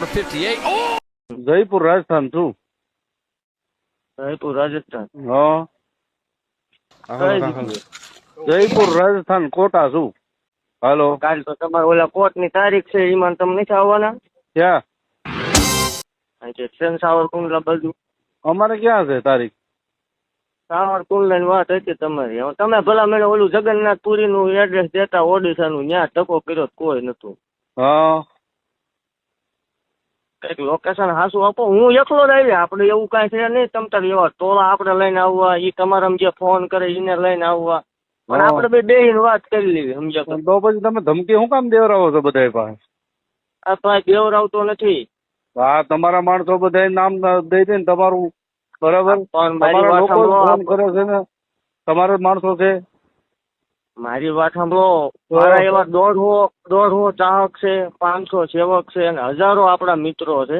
number 58. Oh! Jaipur Rajasthan છું. જયપુર રાજસ્થાન હા કઈ જગ્યાએ? જયપુર રાજસ્થાન કોટા છું. હાલો કાલ તો તમારે ઓલા કોર્ટ ની તારીખ છે એમાં તમે નથી આવવાના? ક્યાં? કે સેન સાવરકુંડલા બાજુ અમારે ક્યાં છે તારીખ? સાવરકુંડલા ની વાત હતી તમારી. હવે તમે ભલા મને ઓલું જગન્નાથ પુરી નું એડ્રેસ દેતા ઓડિશા નું ત્યાં ટકો કર્યો તો કોઈ નતું. હા કઈક લોકેશન હાસું આપો. હું એકલો જ આવી, આપડે એવું કઈ છે નહીં. તમ તાર એવા ટોળા આપડે લઈને આવવા, ઈ તમારા જે ફોન કરે એને લઈને આવવા, પણ આપડે બે બેહીને વાત કરી લેવી. સમજ્યા? તો પછી તમે ધમકી શું કામ દેવરાવો છો બધા પાસે? આ તો આ દેવરાવતો નથી. હા તમારા માણસો બધા નામ દઈ દે ને તમારું. બરાબર, પણ મારી તમારા વાત લોકો ફોન સાંભળો. કરે છે ને, તમારા જ માણસો છે. મારી વાત સાંભળો. મારા એવા 150 ચાહક છે, 500 સેવક છે અને હજારો આપણા મિત્રો છે.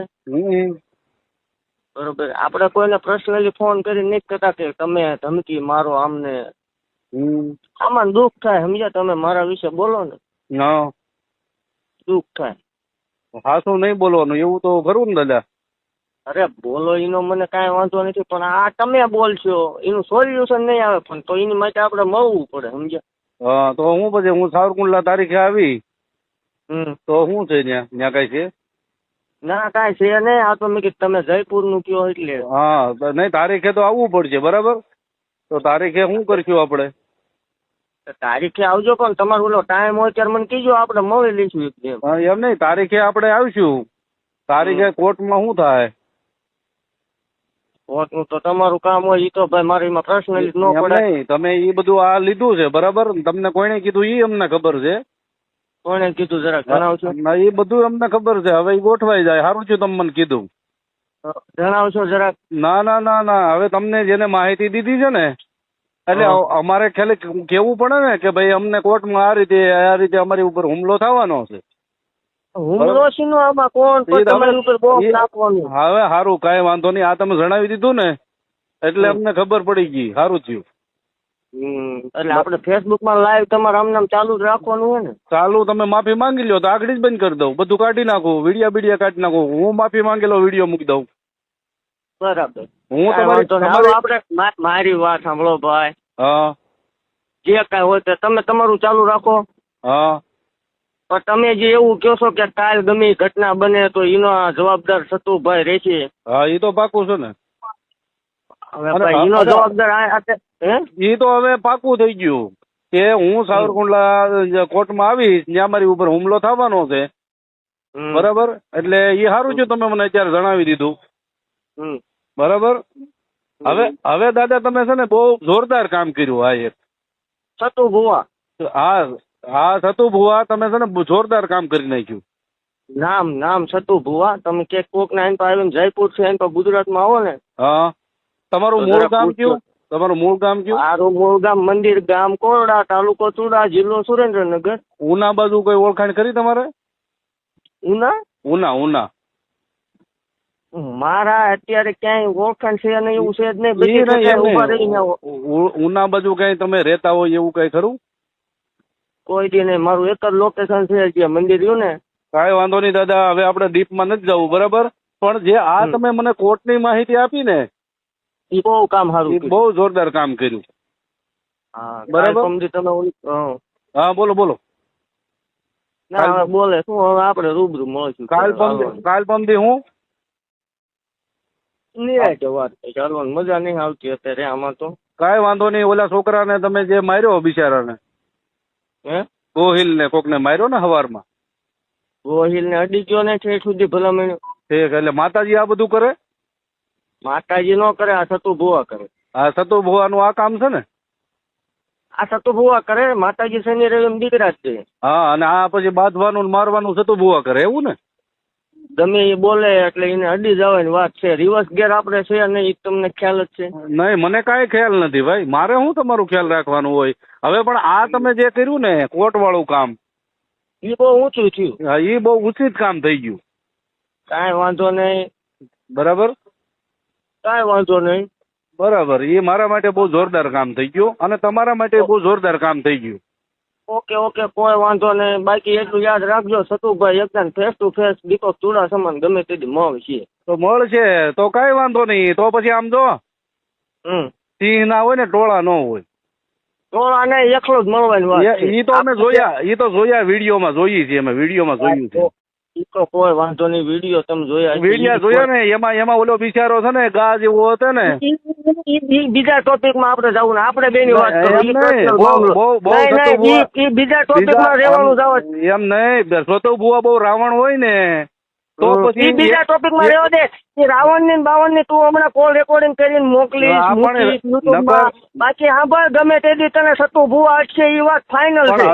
બરોબર, આપણે કોઈને પર્સનલી ફોન કરી નથી કહેતા કે તમે ધમકી મારો આમને. આમાં દુઃખ થાય. સમજ્યા? તમે મારા વિશે બોલો ને હા દુઃખ થાય. હાસું નહીં બોલવાનું એવું તો ખરું ને દાદા? અરે બોલો એનો મને કાંઈ વાંધો નથી, પણ આ તમે બોલશો એનું સોલ્યુશન નહીં આવે. પણ તો એની માટે આપણે મળવું પડે. સમજ્યા? હા તો હું પછી હું સાવરકુંડલા તારીખે આવી તો શું છે ત્યાં? ત્યાં કઈ છે? ના કાંઈ છે નહીં. આ તો મેં કીધું તમે જયપુર નું કયો એટલે. હા નહીં, તારીખે તો આવવું પડશે. બરાબર, તો તારીખે શું કરશું આપણે? તારીખે આવજો, પણ તમારો ઓલો ટાઈમ હોય ત્યારે મને કીજો, આપણે મળી લઈશું એક જેમ. હા એમ નહીં, તારીખે આપણે આવીશું. તારીખે કોર્ટમાં શું થાય? કોર્ટનું તો તમારું કામ હોય. એ તો ભાઈ મારે એમાં પર્સનલી ન એમ પડે. નહીં, તમે એ બધું આ લીધું છે બરાબર, તમને કોઈને કીધું એ અમને ખબર છે. કોણે કીધું જરાક જણાવશો? એ બધું અમને ખબર છે. હવે એ ગોઠવાઈ જાય. સારું છે તમે મને કીધું. જણાવશો જરાક? ના ના ના ના, હવે તમને જેને માહિતી દીધી છે ને, એટલે અમારે ખ્યાલે કેવું પડે ને કે ભાઈ અમને કોર્ટમાં આ રીતે અમારી ઉપર હુમલો થવાનો છે. હુમલો શીનો આમાં? કોણ પણ તમારી ઉપર બોમ્બ નાખવાનું? હવે સારું, કાંઈ વાંધો નહીં. આ તમે જણાવી દીધું ને એટલે અમને ખબર પડી ગઈ. સારું થયું. એટલે આપણે ફેસબુક માં લાઈવ તમારે આમ ચાલુ જ રાખવાનું હોય ને? ચાલુ. તમે માફી માંગી લ્યો તો આગળ જ બંધ કરી દઉં. બધું કાઢી નાખું, વિડીયા કાઢી નાખું. હું માફી માંગેલો વિડીયો મૂકી દઉં. બરાબર. હું આપણે મારી વાત સાંભળો ભાઈ. હા જે કાંઈ હોય તે તમે તમારું ચાલુ રાખો. હા પણ તમે જે એવું કહો છો કે કાલ ગમે ઘટના બને તો એનો જવાબદાર સતુભાઈ રહેશે. હા એ તો પાકું છે ને. હવે ભાઈ એનો જવાબદાર એ તો હવે પાકું થઈ ગયું કે હું સાવરકુંડલા કોર્ટમાં આવીશ, ત્યાં મારી ઉપર હુમલો થવાનો છે. બરાબર, એટલે એ સારું છે તમે મને અત્યારે જણાવી દીધું. બરાબર. હવે દાદા તમે છે ને બહુ જોરદાર કામ કર્યું. હા એક સતુ ભુવા. હા સતુ ભુવા, તમે છે ને જોરદાર કામ કરી નાખ્યું. નામ સતુ ભુવા. તમે કે કોક ના એન પર આવીને જયપુર છે એન પર ગુજરાતમાં આવો ને. હા તમારું મૂળ ગામ કયું? તમારું મૂળ ગામ કયું? મારું મૂળ ગામ મંદિર ગામ કોરડા, તાલુકો ચુડા, જિલ્લો સુરેન્દ્રનગર. ઉના બાજુ કોઈ ઓળખાણ કરી તમારે? ઉના મારા અત્યારે ક્યાંય ઓળખાણ છે નહીં, એવું છે જ નહીં. ઉના બાજુ કઈ તમે રહેતા હોય એવું કઈ ખરું? કોઈ દી નહીં. મારું એક જ લોકેશન છે જે મંદિર રહ્યું ને. કાંઈ વાંધો નહીં દાદા, હવે આપણે ડીપમાં નથી જવું. બરાબર, પણ જે આ તમે મને કોર્ટની માહિતી આપી ને એ બહુ કામ સારું, બહુ જોરદાર કામ કર્યું. બરાબર. તમે હા બોલો. ના બોલે શું, હવે આપણે રૂબરૂ મળશું. કાલ પમદી હું વાત ચાલવાની મજા નહીં આવતી અત્યારે આમાં તો. કાંઈ વાંધો નહીં. ઓલા છોકરાને તમે જે માર્યો બિચારાને, ગોહિલ ને કોકને માર્યો ને સવારમાં, ગોહિલ ને અડી ગયો ને છે સુધી ભલામણ. ઠીક, એટલે માતાજી આ બધું કરે? માતાજી નો કરે, આ સતુ ભુવા કરે. હા સતુ ભુવાનું આ કામ છે ને? આ સતુ ભુવા કરે. માતાજી શનિ રવિ દીકરા જ છે. હા, અને આ પછી બાંધવાનું મારવાનું સતુ ભુવા કરે એવું ને? ગમે એ બોલે એટલે એને અડી જવાની વાત છે. રિવર્સ ગેર આપણે છે નહીં, તમને ખ્યાલ જ છે? નહીં, મને કાંઈ ખ્યાલ નથી ભાઈ. મારે શું તમારું ખ્યાલ રાખવાનું હોય? હવે પણ આ તમે જે કર્યું ને કોર્ટ વાળું કામ, એ બહુ ઊંચું થયું. હા એ બહુ ઉચિત કામ થઈ ગયું. કાંઈ વાંધો નહીં. બરાબર, કાંઈ વાંધો નહીં. બરાબર. એ મારા માટે બહુ જોરદાર કામ થઈ ગયું અને તમારા માટે બહુ જોરદાર કામ થઈ ગયું. ઓકે કોઈ વાંધો નહીં. બાકી એટલું યાદ રાખજો સતુભાઈ એકદમ ફેસ ટુ ફેસ દીપક ચુડાસમાને ગમે તેથી મળશે. તો મળશે તો કાંઈ વાંધો નહીં. તો પછી આમ જો સિંહ ના હોય ને ટોળા ન હોય. આને એકલો જ મળવાની વાત છે. ઈ તો અમે જોયા, ઈ તો જોયા વિડીયોમાં જોઈએ છીએ અમે, વિડીયોમાં જોયું છે. ઈ તો કોઈ વાંધો નહીં. વિડીયો તમે જોયા હશે. વિડીયો જોયા ને એમાં ઓલો બિચારો છે ને ગા જેવો હતો ને. ઈ બીજા ટોપિક માં આપણે જવું ને આપણે બે ની વાત એમ નહીં, બીજા ટોપિક માં રહેવાનું જવું. એમ નહીં, સતો બુઆ બહુ રાવણ હોય ને તો પછી બીજા ટોપિક માં રહેવા દે. રાવણ ની બાવન ની તું હમણાં કોલ રેકોર્ડિંગ કરીને મોકલીશ YouTube માં. બાકી હા ભાઈ ગમે તે દી તને સતુ ભુવા અટશે એ વાત ફાઇનલ છે.